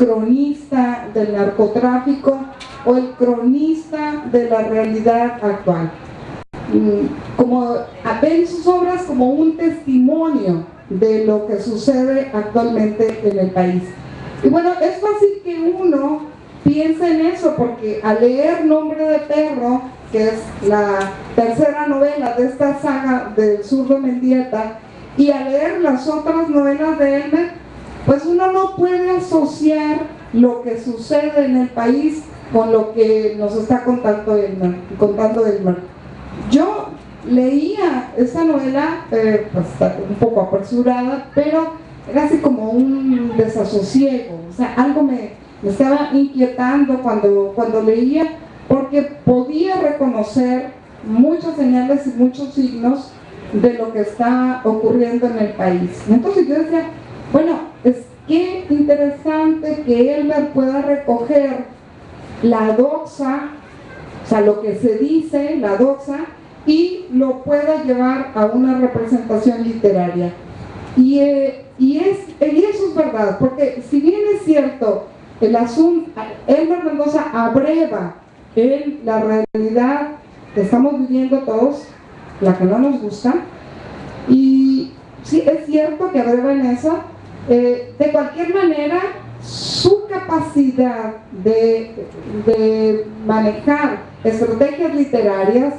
cronista del narcotráfico o el cronista de la realidad actual. Como ven sus obras como un testimonio de lo que sucede actualmente en el país. Y bueno, es fácil que uno piense en eso, porque al leer Nombre de Perro, que es la tercera novela de esta saga del Zurdo Mendieta, y al leer las otras novelas de Elmer, pues uno no puede asociar lo que sucede en el país con lo que nos está contando Elmer. Yo leía esta novela pues, un poco apresurada, pero era así como un desasosiego, o sea, algo me estaba inquietando cuando leía, porque podía reconocer muchas señales y muchos signos de lo que está ocurriendo en el país. Entonces yo decía, bueno, es que interesante que Elmer pueda recoger la doxa, o sea, lo que se dice, la doxa, y lo pueda llevar a una representación literaria. Y eso es verdad, porque si bien es cierto, el asunto, Elmer Mendoza abreva en la realidad que estamos viviendo todos, la que no nos gusta, y sí es cierto que abreva en eso, de cualquier manera su capacidad de manejar estrategias literarias,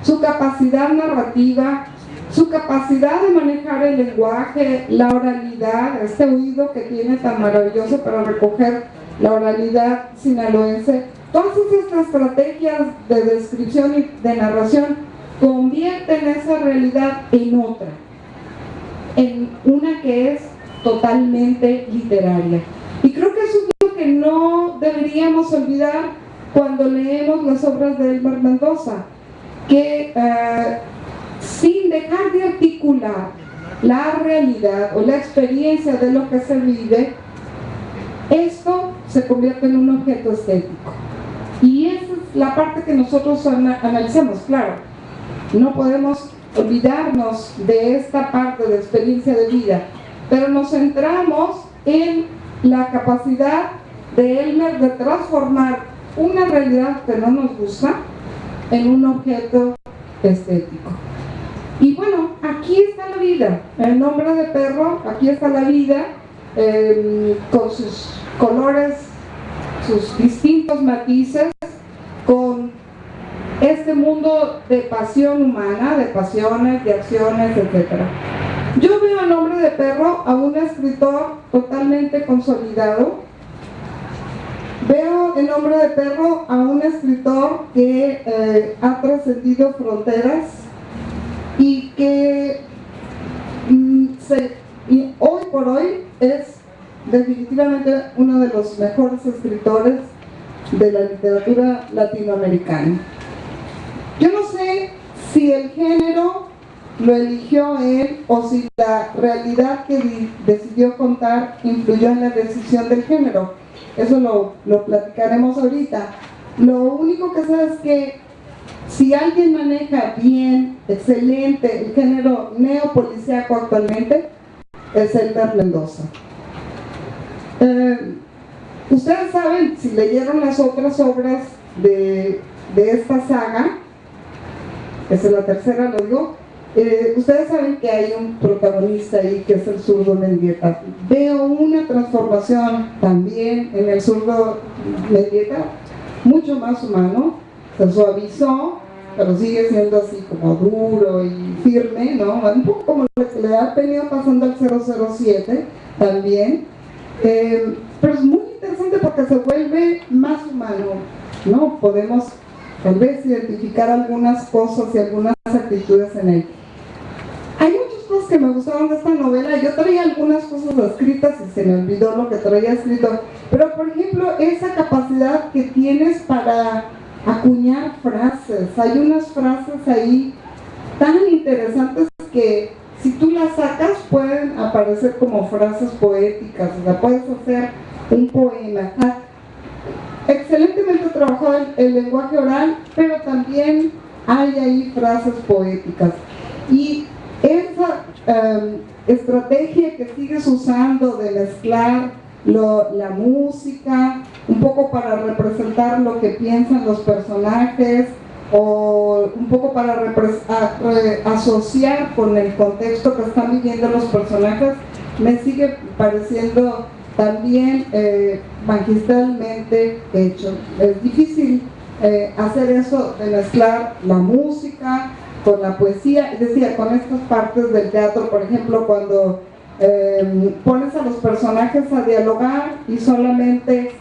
su capacidad narrativa, su capacidad de manejar el lenguaje, la oralidad, este oído que tiene tan maravilloso para recoger la oralidad sinaloense, todas estas estrategias de descripción y de narración convierten esa realidad en otra, en una que es totalmente literaria. Y creo que eso es lo que no deberíamos olvidar cuando leemos las obras de Elmer Mendoza, que sin dejar de articular la realidad o la experiencia de lo que se vive, esto se convierte en un objeto estético. Y esa es la parte que nosotros analizamos. Claro, no podemos olvidarnos de esta parte de experiencia de vida, pero nos centramos en la capacidad de Elmer de transformar una realidad que no nos gusta en un objeto estético. Y bueno, aquí está la vida, el Nombre de Perro, aquí está la vida, con sus colores, sus distintos matices, con este mundo de pasión humana, de pasiones, de acciones, etc. Yo veo en Nombre de Perro a un escritor totalmente consolidado. Veo en Nombre de Perro a un escritor que ha trascendido fronteras y que hoy por hoy es definitivamente uno de los mejores escritores de la literatura latinoamericana. Yo no sé si el género lo eligió él o si la realidad que decidió contar influyó en la decisión del género. Eso lo platicaremos ahorita. Lo único que sé es que si alguien maneja bien, excelente, el género neopolicíaco actualmente, es Elmer Mendoza. Ustedes saben, si leyeron las otras obras de esta saga, esa es la tercera, lo digo, ustedes saben que hay un protagonista ahí que es el Zurdo Mendieta. Veo una transformación también en el Zurdo Mendieta, mucho más humano, se suavizó, pero sigue siendo así como duro y firme, ¿no? Un poco como le ha venido pasando al 007 también, pero es muy interesante porque se vuelve más humano, ¿no? Podemos tal vez identificar algunas cosas y algunas actitudes en él. Hay muchas cosas que me gustaron de esta novela. Yo traía algunas cosas escritas y se me olvidó lo que traía escrito, pero por ejemplo esa capacidad que tienes para acuñar frases. Hay unas frases ahí tan interesantes que si tú las sacas pueden aparecer como frases poéticas, o sea, puedes hacer un poema. Excelentemente trabajado el lenguaje oral, pero también hay ahí frases poéticas. Y esa estrategia que sigues usando de mezclar la música, un poco para representar lo que piensan los personajes, o un poco para asociar con el contexto que están viviendo los personajes, me sigue pareciendo también magistralmente hecho. Es difícil hacer eso de mezclar la música con la poesía, es decir, con estas partes del teatro, por ejemplo, cuando pones a los personajes a dialogar y solamente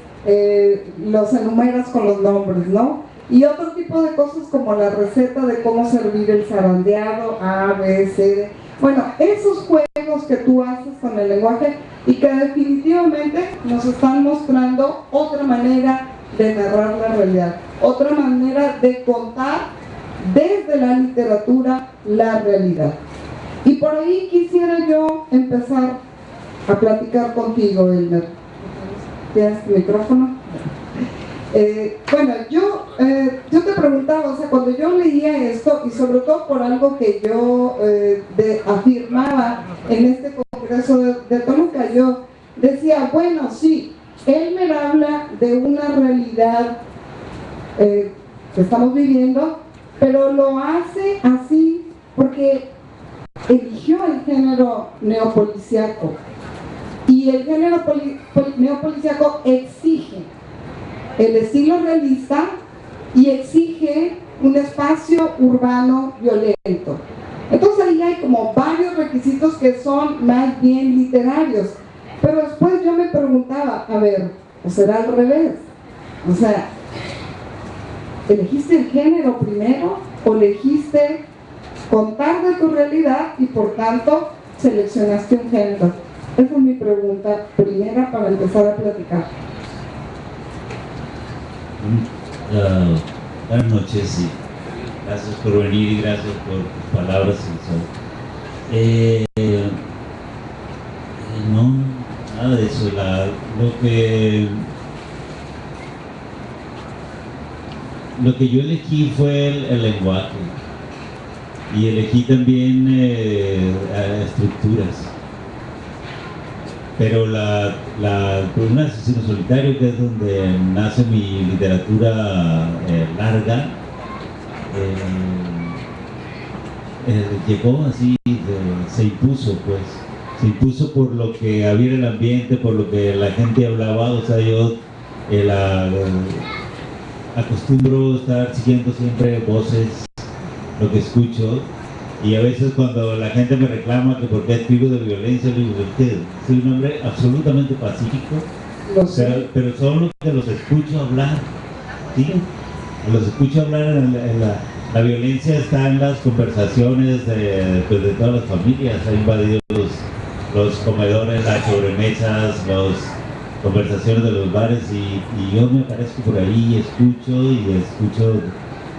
los enumeras con los nombres, ¿no? Y otro tipo de cosas como la receta de cómo servir el zarandeado, A, B, C, D. Bueno, esos juegos que tú haces con el lenguaje y que definitivamente nos están mostrando otra manera de narrar la realidad, otra manera de contar desde la literatura la realidad. Y por ahí quisiera yo empezar a platicar contigo, Elmer. ¿Tienes tu micrófono? Bueno, yo te preguntaba, o sea, cuando yo leía esto, y sobre todo por algo que yo afirmaba en este congreso de Toluca, yo decía, bueno, sí, Elmer habla de una realidad que estamos viviendo, pero lo hace así porque eligió el género neopolicíaco, y el género neopolicíaco exige el estilo realista y exige un espacio urbano violento. Entonces ahí hay como varios requisitos que son más bien literarios, pero después yo me preguntaba, a ver, ¿o será al revés? O sea, ¿elegiste el género primero o elegiste contar de tu realidad y por tanto seleccionaste un género? Esa es mi pregunta primera para empezar a platicar. Buenas noches y gracias por venir y gracias por tus palabras. No, nada de eso. Lo que yo elegí fue el lenguaje, y elegí también estructuras. Pero por un asesino solitario, que es donde nace mi literatura larga, llegó así, se impuso, pues. Se impuso por lo que había en el ambiente, por lo que la gente hablaba. O sea, yo acostumbro estar siguiendo siempre voces, lo que escucho. Y a veces cuando la gente me reclama que por qué escribo de violencia, le digo que soy un hombre absolutamente pacífico, pero solo que los escucho hablar, ¿sí? Los escucho hablar la violencia está en las conversaciones de todas las familias. Ha invadido los comedores, las sobremesas, las conversaciones de los bares, y yo me aparezco por ahí y escucho.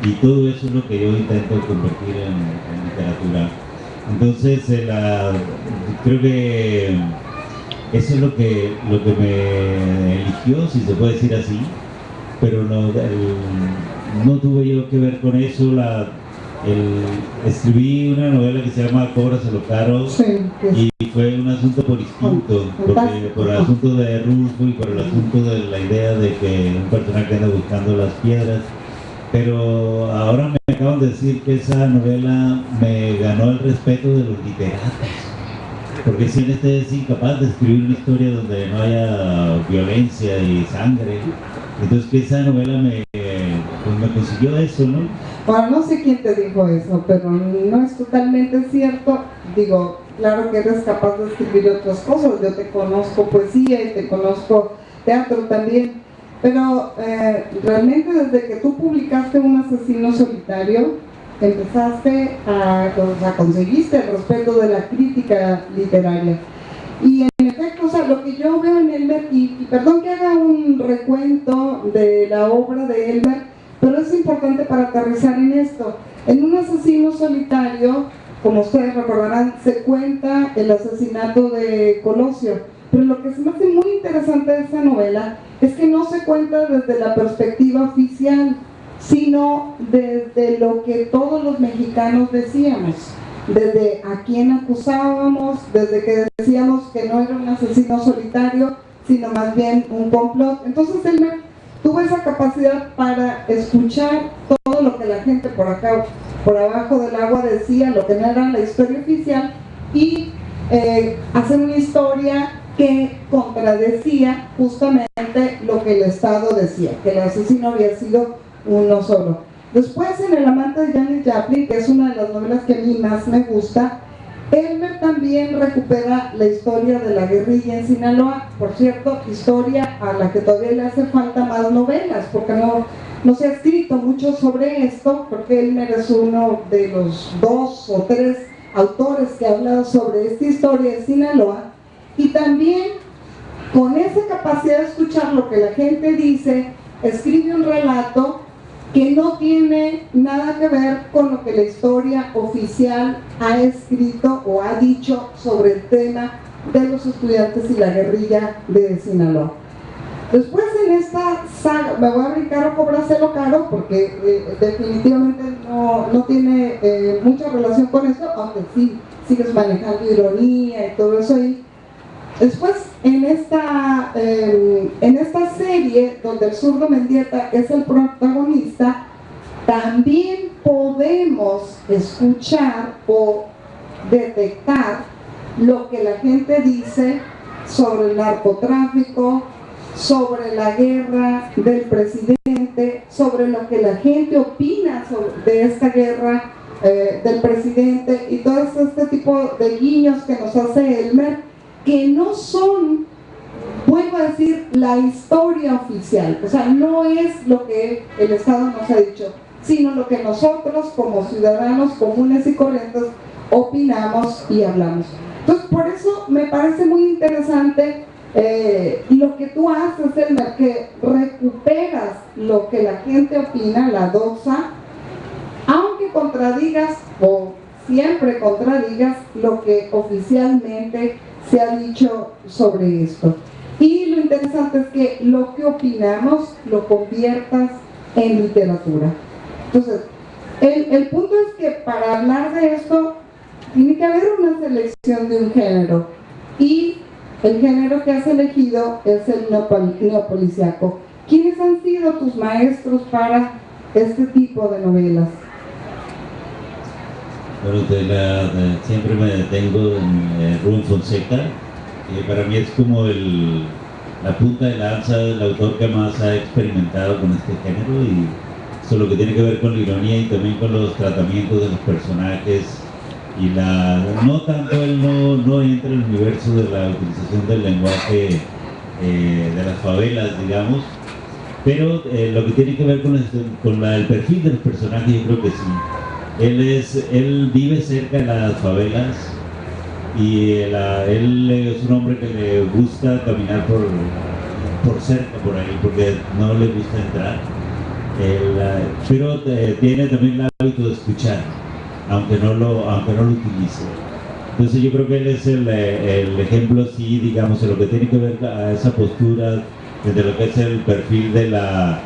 Y todo eso es lo que yo intento convertir en literatura. Entonces, creo que eso es lo que me eligió, si se puede decir así, pero no tuve yo que ver con eso. Escribí una novela que se llama Cobras a lo caro, sí, y fue un asunto por instinto, por el asunto de Rulfo y por el asunto de la idea de que un personaje anda buscando las piedras. Pero ahora me acaban de decir que esa novela me ganó el respeto de los literatos, porque si este es incapaz de escribir una historia donde no haya violencia y sangre, entonces que esa novela me consiguió eso, ¿no? Bueno, no sé quién te dijo eso, pero no es totalmente cierto. Digo, claro que eres capaz de escribir otras cosas. Yo te conozco poesía y te conozco teatro también. Pero realmente desde que tú publicaste Un asesino solitario, empezaste conseguiste el respeto de la crítica literaria. Y en efecto, o sea, lo que yo veo en Elmer, y perdón que haga un recuento de la obra de Elmer, pero es importante para aterrizar en esto. En Un asesino solitario, como ustedes recordarán, se cuenta el asesinato de Colosio. Pero lo que se me hace muy interesante de esa novela es que no se cuenta desde la perspectiva oficial, sino desde lo que todos los mexicanos decíamos, desde a quién acusábamos, desde que decíamos que no era un asesino solitario, sino más bien un complot. Entonces Elmer tuvo esa capacidad para escuchar todo lo que la gente por acá, por abajo del agua decía, lo que no era la historia oficial, y hacer una historia que contradecía justamente lo que el Estado decía, que el asesino había sido uno solo. Después, en El amante de Janis Joplin, que es una de las novelas que a mí más me gusta, Elmer también recupera la historia de la guerrilla en Sinaloa. Por cierto, historia a la que todavía le hace falta más novelas, porque no se ha escrito mucho sobre esto, porque Elmer es uno de los 2 o 3 autores que ha hablado sobre esta historia de Sinaloa, y también con esa capacidad de escuchar lo que la gente dice, escribe un relato que no tiene nada que ver con lo que la historia oficial ha escrito o ha dicho sobre el tema de los estudiantes y la guerrilla de Sinaloa. Después, en esta saga, me voy a brincar a Cóbraselo Caro, porque definitivamente no tiene mucha relación con esto, aunque sí sigues manejando ironía y todo eso ahí. Después, en esta serie, donde el zurdo Mendieta es el protagonista, también podemos escuchar o detectar lo que la gente dice sobre el narcotráfico, sobre la guerra del presidente, sobre lo que la gente opina de esta guerra del presidente, y todo este tipo de guiños que nos hace Elmer, que no son, vuelvo a decir, la historia oficial. O sea, no es lo que el Estado nos ha dicho, sino lo que nosotros como ciudadanos comunes y corrientes opinamos y hablamos. Entonces, por eso me parece muy interesante lo que tú haces, Elmer, que recuperas lo que la gente opina, la doxa, aunque contradigas o siempre contradigas lo que oficialmente se ha dicho sobre esto. Y lo interesante es que lo que opinamos lo conviertas en literatura. Entonces, el punto es que para hablar de esto tiene que haber una selección de un género, y el género que has elegido es el neopolicíaco. ¿Quiénes han sido tus maestros para este tipo de novelas? Bueno, siempre me detengo en Rubén Fonseca, que para mí es como la punta de lanza del autor que más ha experimentado con este género, y eso lo que tiene que ver con la ironía y también con los tratamientos de los personajes, y no tanto él no entra en el universo de la utilización del lenguaje de las favelas, digamos, pero lo que tiene que ver con el perfil de los personajes, yo creo que sí. Él vive cerca de las favelas, y él es un hombre que le gusta caminar por cerca, por ahí, porque no le gusta entrar. Pero tiene también el hábito de escuchar, aunque no lo utilice. Entonces yo creo que él es el ejemplo, sí, digamos, en lo que tiene que ver a esa postura, desde lo que es el perfil de la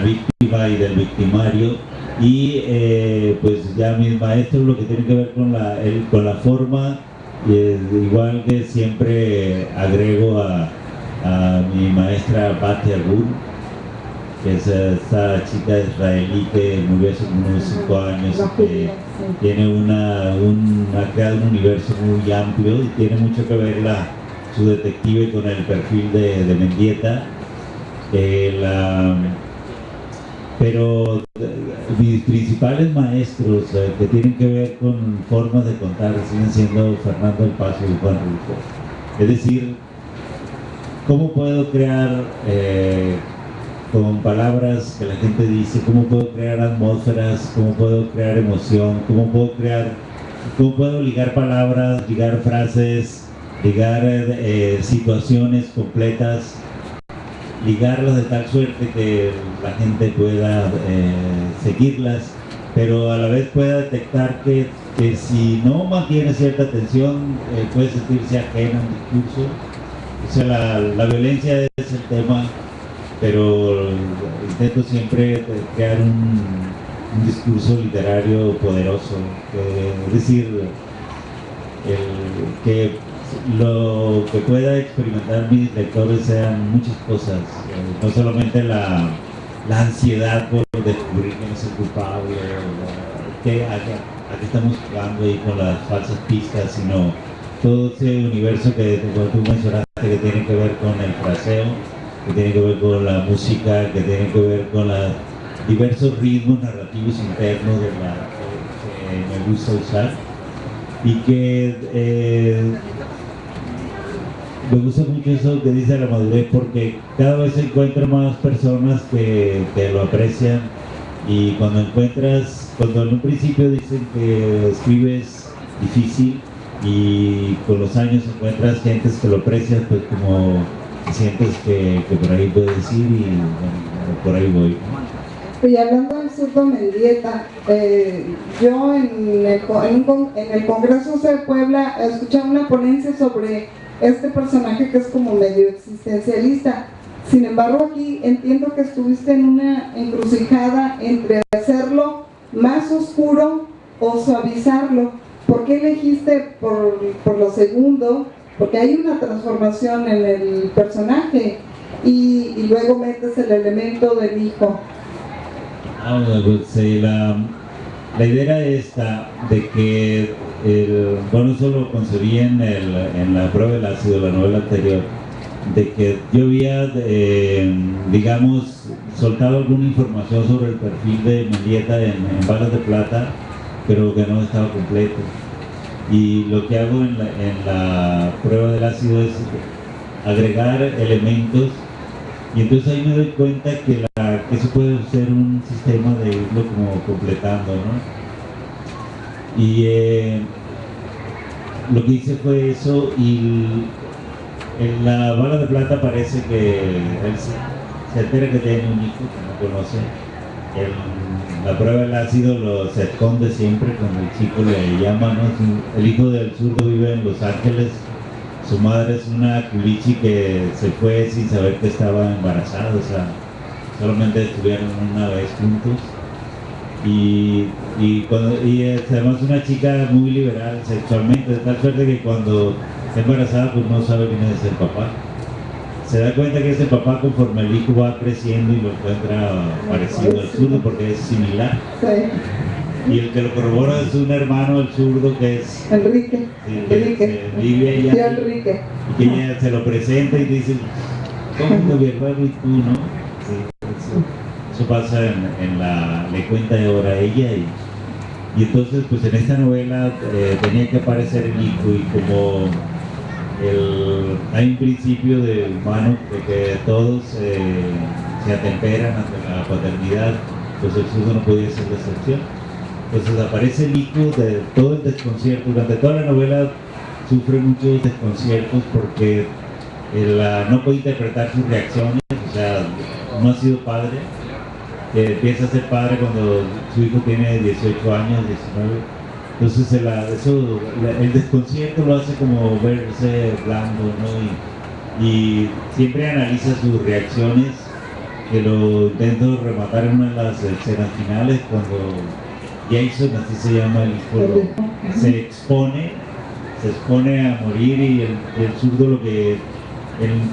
víctima y del victimario, y pues ya mis maestros, lo que tiene que ver con la forma, igual que siempre agrego a mi maestra Batia Gur, que es esta chica israelí que murió hace unos 5 años, que tiene ha creado un universo muy amplio, y tiene mucho que ver su detective con el perfil de Mendieta. Pero mis principales maestros que tienen que ver con formas de contar siguen siendo Fernando del Paso y Juan Rulfo. Es decir, ¿cómo puedo crear con palabras que la gente dice? ¿Cómo puedo crear atmósferas? ¿Cómo puedo crear emoción? ¿Cómo puedo ligar palabras, ligar frases, ligar situaciones completas, ligarlas de tal suerte que la gente pueda seguirlas, pero a la vez pueda detectar que si no mantiene cierta atención puede sentirse ajeno a un discurso? O sea, la violencia es el tema, pero intento siempre crear un discurso literario poderoso, es decir, que lo que pueda experimentar mis lectores sean muchas cosas, no solamente la ansiedad por descubrir quién es el culpable, a qué estamos jugando ahí con las falsas pistas, sino todo ese universo que tú mencionaste, que tiene que ver con el fraseo, que tiene que ver con la música, que tiene que ver con los diversos ritmos narrativos internos de que me gusta usar, y que me gusta mucho eso que dice la madurez, porque cada vez encuentro más personas que lo aprecian, y cuando en un principio dicen que escribes difícil, y con los años encuentras gentes que lo aprecian, pues como sientes que por ahí puedes ir, y bueno, por ahí voy. Y hablando del zurdo Mendieta, yo en el Congreso de Puebla escuché una ponencia sobre este personaje que es como medio existencialista. Sin embargo, aquí entiendo que estuviste en una encrucijada entre hacerlo más oscuro o suavizarlo. ¿Por qué elegiste por lo segundo? Porque hay una transformación en el personaje y luego metes el elemento del hijo. Pues, la idea era esta, de que bueno, eso lo concebí en la prueba del ácido, la novela anterior, de que yo había, digamos, soltado alguna información sobre el perfil de Mendieta en Balas de Plata, pero que no estaba completo. Y lo que hago en la prueba del ácido es agregar elementos, y entonces ahí me doy cuenta que eso puede ser un sistema de irlo como completando, ¿no? Y lo que hice fue eso, y en la Bala de Plata parece que él se entera que tiene un hijo que no conoce. La prueba del ácido se esconde siempre cuando el chico le llama, ¿no? El hijo del zurdo vive en Los Ángeles. Su madre es una culichi que se fue sin saber que estaba embarazada, o sea, solamente estuvieron una vez juntos. Y además una chica muy liberal sexualmente, de tal suerte que cuando está embarazada pues no sabe quién es el papá. Se da cuenta que ese papá, conforme el hijo va creciendo, y lo encuentra parecido al zurdo porque es similar. Y el que lo corrobora es un hermano del zurdo que es Enrique. Que vive allá, Enrique. y que ella se lo presenta y dice: ¿cómo mi hermano y tú, no? Sí, eso pasa le cuenta ahora ella, y entonces pues en esta novela tenía que aparecer el hijo, y como hay un principio de humano de que todos se atemperan ante la paternidad, pues el zurdo no podía ser la excepción. Entonces aparece el hijo de todo el desconcierto. Durante toda la novela sufre muchos desconciertos porque no puede interpretar sus reacciones, o sea, no ha sido padre, empieza a ser padre cuando su hijo tiene 18 años, 19. Entonces el desconcierto lo hace como verse blando, ¿no? Y siempre analiza sus reacciones, que lo intento rematar en una de las escenas finales, cuando Jason, así se llama el hijo, se expone a morir, y el zurdo el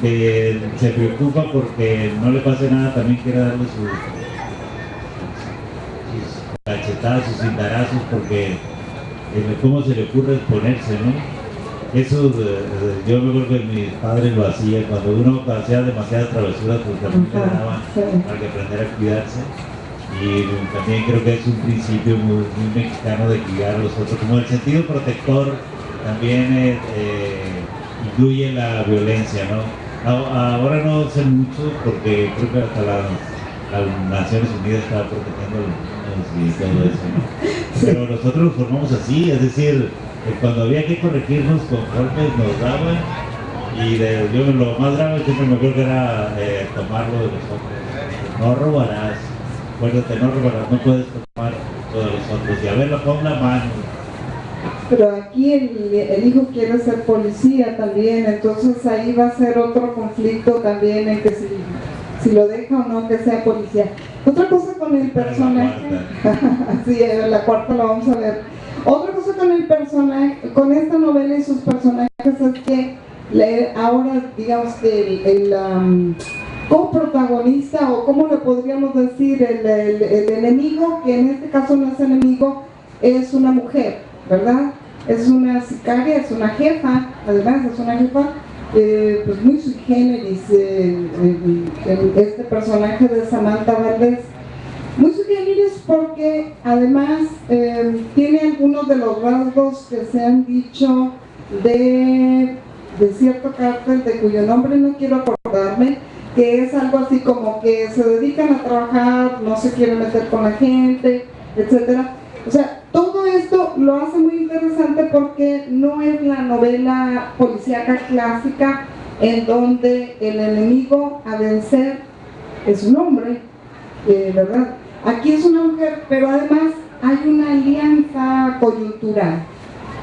que se preocupa porque no le pase nada, también quiere darle sus cachetadas, sus cintarazos, porque cómo se le ocurre exponerse, ¿no? Eso yo me acuerdo que mis padres lo hacían, cuando uno hacía demasiadas travesuras, pues también le daban para que aprendiera a cuidarse. Y también creo que es un principio muy mexicano de cuidar a los otros, como el sentido protector también incluye la violencia, ¿no? Ahora no sé mucho, porque creo que hasta las Naciones Unidas estaba protegiendo a los niños y todo eso, ¿no? Pero nosotros lo formamos así, es decir, cuando había que corregirnos con golpes nos daban, y yo lo más grave siempre me acuerdo que era tomarlo de los otros. No robarás, acuérdate, no robarás, no puedes tomar todo de los otros, y a ver, pon la mano. Pero aquí el hijo quiere ser policía también, entonces ahí va a ser otro conflicto también, en que si lo deja o no que sea policía. Otra cosa con el personaje, sí, la cuarta la vamos a ver. Otra cosa con el personaje, con esta novela y sus personajes es que ahora, digamos que el coprotagonista, o como le podríamos decir, el enemigo, que en este caso no es enemigo, es una mujer, ¿verdad? Es una sicaria, es una jefa, además es una jefa pues muy sui generis, este personaje de Samantha Valdés. Muy sui generis porque además tiene algunos de los rasgos que se han dicho de cierto cártel de cuyo nombre no quiero acordarme, que es algo así como que se dedican a trabajar, no se quieren meter con la gente, etcétera. O sea, todo esto lo hace muy interesante porque no es la novela policíaca clásica en donde el enemigo a vencer es un hombre, ¿verdad? Aquí es una mujer, pero además hay una alianza coyuntural.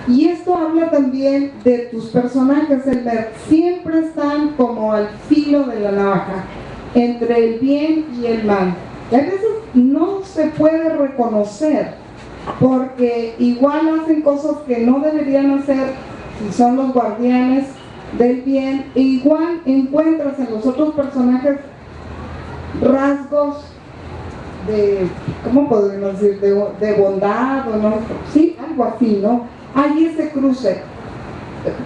Y esto habla también de tus personajes, Elmer, siempre están como al filo de la navaja, entre el bien y el mal. Y a veces no se puede reconocer, porque igual hacen cosas que no deberían hacer si son los guardianes del bien, e igual encuentras en los otros personajes rasgos de, ¿cómo podemos decir?, de bondad, o no, sí, algo así, ¿no? Hay ese cruce.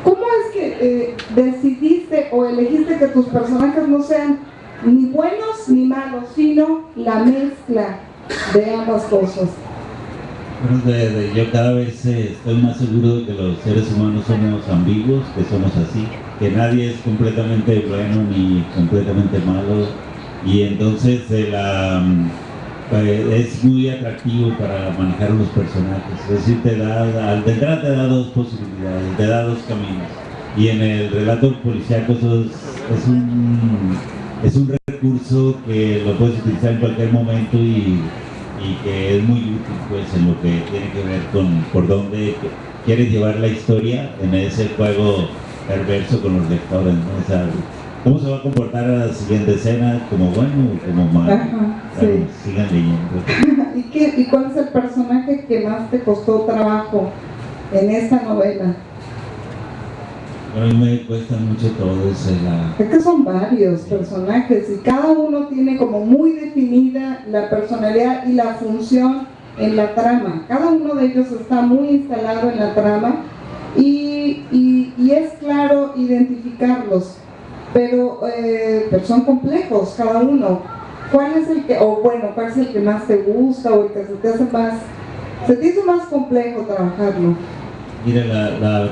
¿Cómo es que decidiste o elegiste que tus personajes no sean ni buenos ni malos, sino la mezcla de ambas cosas? Bueno, yo cada vez estoy más seguro de que los seres humanos somos ambiguos, que somos así, que nadie es completamente bueno ni completamente malo, y entonces es muy atractivo para manejar los personajes. Es decir, de entrada te da dos posibilidades, te da dos caminos, y en el relato policíaco eso es un recurso que lo puedes utilizar en cualquier momento y que es muy útil, pues, en lo que tiene que ver con por dónde quieres llevar la historia en ese juego perverso con los lectores, ¿no? O sea, ¿cómo se va a comportar a la siguiente escena? ¿Como bueno o como malo? Ajá, Claro, sí. sigan leyendo. ¿Y cuál es el personaje que más te costó trabajo en esta novela? A mí me cuesta mucho todo eso. Es que son varios personajes y cada uno tiene como muy definida la personalidad y la función en la trama. Cada uno de ellos está muy instalado en la trama y es claro identificarlos, pero son complejos cada uno. ¿Cuál es el que, cuál es el que más te gusta o el que se te hizo más complejo trabajarlo? Mira,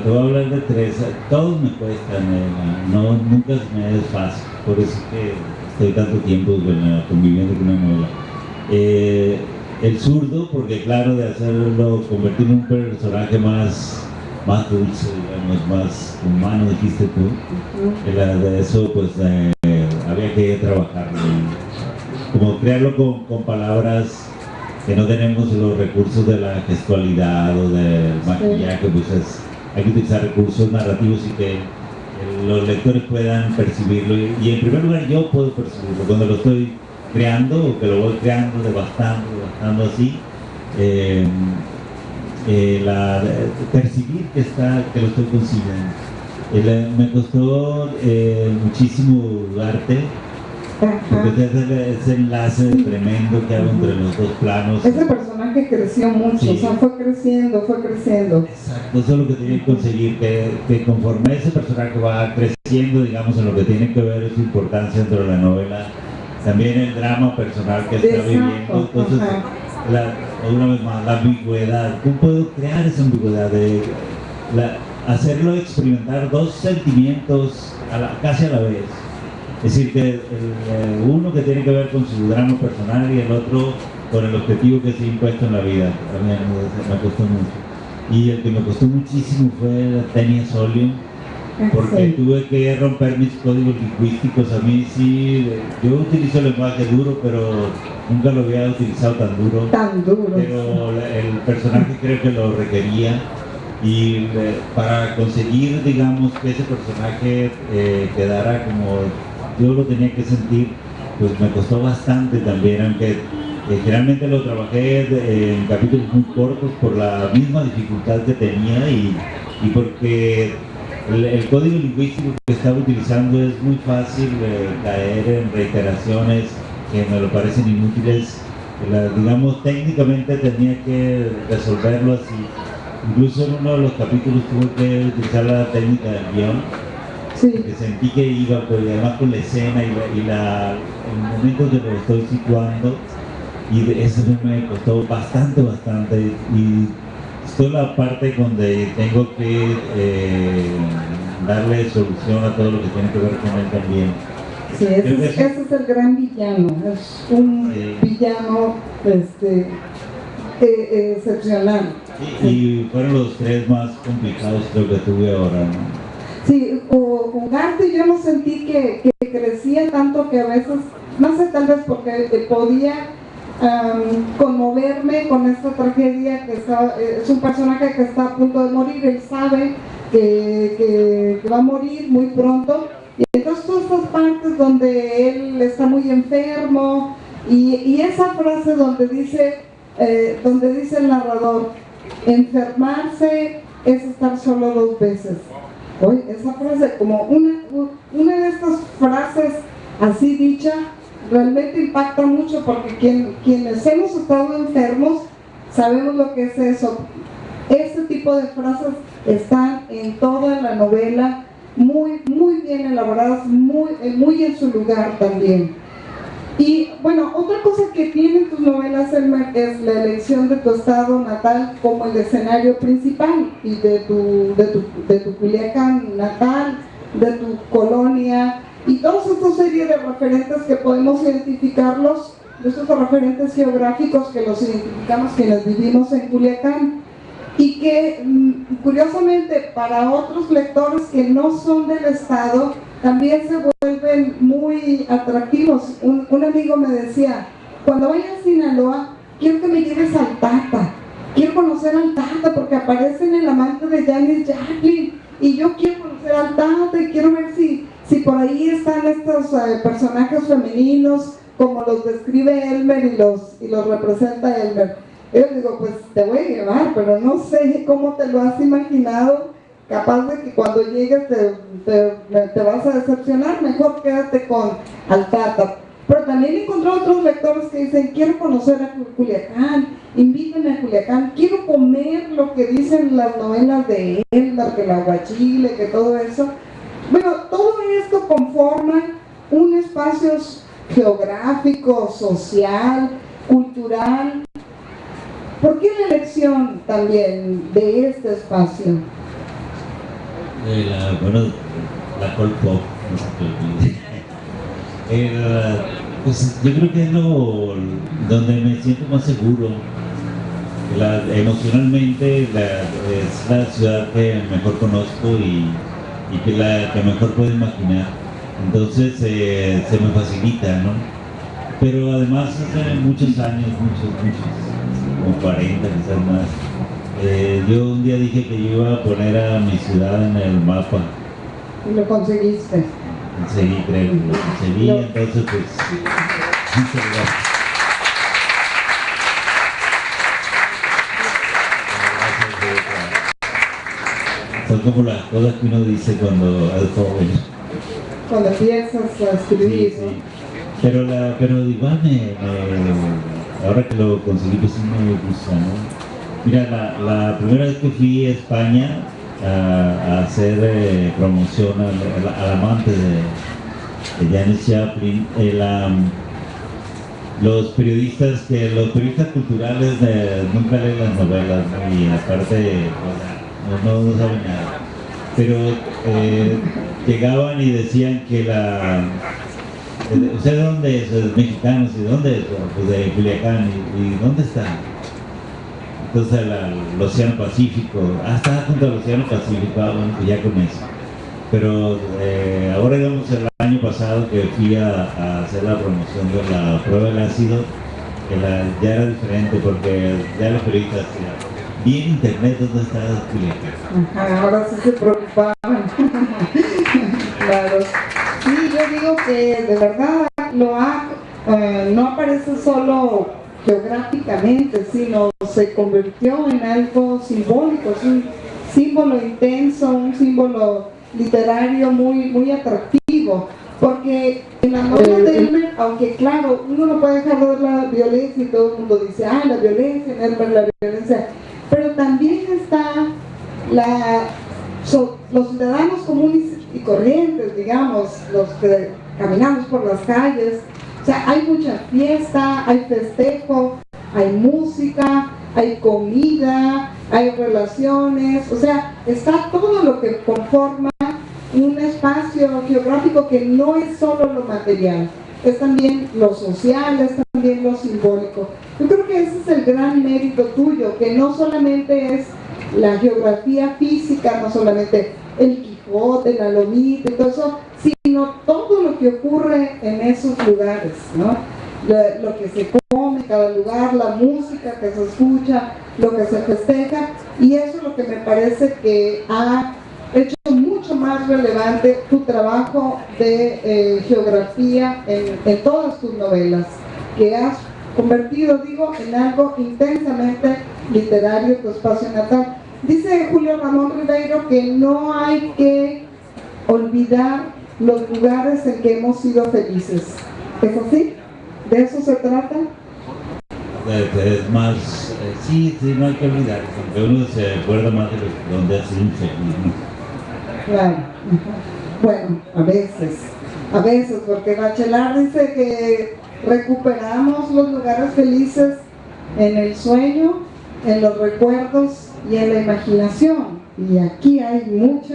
te voy a hablar de tres. Todos me cuestan, nunca me es fácil, por eso que estoy tanto tiempo conviviendo con una novela. El zurdo, porque claro, de hacerlo, convertirlo en un personaje más dulce, digamos, más humano, dijiste tú. De eso pues había que trabajarlo, como crearlo con palabras que no tenemos los recursos de la gestualidad o del maquillaje, pues hay que utilizar recursos narrativos y que los lectores puedan percibirlo, y en primer lugar yo puedo percibirlo cuando lo estoy creando, o que lo voy creando, devastando así, percibir que lo estoy consiguiendo. Me costó muchísimo arte, porque ese enlace tremendo que hago entre los dos planos. Ese personaje creció mucho, sí. O sea, fue creciendo. Exacto, eso es lo que tenía que conseguir, que conforme ese personaje va creciendo, digamos, en lo que tiene que ver su importancia dentro de la novela, también el drama personal que está viviendo. Entonces, una vez más, la ambigüedad. ¿Cómo puedo crear esa ambigüedad? Hacerlo experimentar dos sentimientos casi a la vez. Es decir, que uno que tiene que ver con su drama personal y el otro con el objetivo que se ha impuesto en la vida. También me costó mucho. Y el que me costó muchísimo fue Tenia Solium, porque tuve que romper mis códigos lingüísticos. A mí sí, yo utilizo el lenguaje duro, pero nunca lo había utilizado tan duro. Pero el personaje creo que lo requería. Y para conseguir, digamos, que ese personaje quedara como yo lo tenía que sentir, pues me costó bastante también, aunque Generalmente lo trabajé en capítulos muy cortos por la misma dificultad que tenía y porque el código lingüístico que estaba utilizando es muy fácil caer en reiteraciones que me lo parecen inútiles. Digamos, técnicamente tenía que resolverlo así. Incluso en uno de los capítulos tuve que utilizar la técnica del guión, Sí. que sentí que iba, pues, además con la escena el momento que lo estoy situando, y eso me costó bastante, y esto es la parte donde tengo que darle solución a todo lo que tiene que ver con él también. Sí, ese es el gran villano, es un villano excepcional. Y fueron los tres más complicados creo que tuve ahora, ¿no? Sí, Ugarte yo no sentí que crecía tanto, que a veces, no sé, tal vez porque podía conmoverme con esta tragedia, que es un personaje que está a punto de morir, él sabe que va a morir muy pronto, y entonces todas estas partes donde él está muy enfermo, y esa frase donde dice el narrador, enfermarse es estar solo 2 veces. Oye, esa frase, como una de estas frases así dicha, realmente impacta mucho, porque quienes hemos estado enfermos sabemos lo que es eso. Este tipo de frases están en toda la novela, muy bien elaboradas, muy en su lugar también. Y bueno, otra cosa que tienen tus novelas, Elmer, es la elección de tu estado natal como el escenario principal, y de tu Culiacán natal, de tu colonia, y todas estas series de referentes que podemos identificarlos, de estos referentes geográficos que los identificamos quienes vivimos en Culiacán, y que curiosamente para otros lectores que no son del estado también se vuelven muy atractivos. Un amigo me decía, cuando vaya a Sinaloa quiero que me lleves al Tata, quiero conocer al Tata porque aparece en El amante de Janis Joplin, y yo quiero conocer al Tata y quiero ver si por ahí están estos personajes femeninos como los describe Elmer y los representa Elmer. Yo digo, pues te voy a llevar, pero no sé cómo te lo has imaginado, capaz de que cuando llegues te vas a decepcionar, mejor quédate con al Tata. Pero también encontré otros lectores que dicen, quiero conocer a Culiacán, invítenme a Culiacán, quiero comer lo que dicen las novelas de Elmer, que el aguachile, que todo eso. Bueno, todo esto conforma un espacio geográfico, social, cultural. ¿Por qué la elección también de este espacio? La Col Pop, no se te olvide. Pues yo creo que es donde me siento más seguro. Emocionalmente es la ciudad que mejor conozco y que mejor puedo imaginar. Entonces se me facilita, ¿no? Pero además hace muchos años, como 40 quizás más, yo un día dije que yo iba a poner a mi ciudad en el mapa. ¿Y lo conseguiste? Conseguí, creo que lo conseguí, entonces pues muchas gracias. Son como las cosas que uno dice cuando es joven. Cuando empiezas a escribir, sí, sí. Pero igual ahora que lo conseguí, pues sí me gusta, ¿no? Mira, la primera vez que fui a España a hacer promoción al amante de Janis Joplin, los periodistas culturales nunca leen las novelas, ¿no? Y aparte pues, no saben nada. Pero llegaban y decían que ¿usted de dónde es? ¿Es mexicano? ¿Y dónde es? Pues de Culiacán. ¿Y dónde está? Entonces el Océano Pacífico. Está junto al Océano Pacífico, bueno, pues ya con eso. Pero ahora, digamos, el año pasado que fui a hacer la promoción de la prueba del ácido, que ya era diferente, porque ya los periodistas vi en internet dónde está Culiacán. Ahora sí se preocupaban. Claro. Sí, yo digo que de verdad no aparece solo geográficamente, sino se convirtió en algo simbólico, es un símbolo intenso, un símbolo literario muy atractivo, porque en la novela de Elmer, aunque claro, uno no puede dejar de ver la violencia y todo el mundo dice, la violencia, en Elmer la violencia, pero también está los ciudadanos comunes y corrientes, digamos, los que caminamos por las calles. O sea, hay mucha fiesta, hay festejo, hay música, hay comida, hay relaciones, o sea, está todo lo que conforma un espacio geográfico que no es solo lo material, es también lo social, es también lo simbólico. Yo creo que ese es el gran mérito tuyo, que no solamente es la geografía física, no solamente el Quijote, la Lomita y todo eso, sino todo lo que ocurre en esos lugares, ¿no? Lo que se come en cada lugar, la música que se escucha, lo que se festeja, y eso es lo que me parece que ha hecho mucho más relevante tu trabajo de geografía en todas tus novelas, que has convertido, digo, en algo intensamente literario tu espacio natal. Dice Julio Ramón Ribeiro que no hay que olvidar los lugares en que hemos sido felices. ¿Es así? ¿De eso se trata? Es más, sí, no hay que olvidar, porque uno se acuerda más de donde ha sido infeliz, ¿no? Claro. Bueno, a veces, porque Bachelard dice que recuperamos los lugares felices en el sueño, en los recuerdos y en la imaginación. Y aquí hay mucha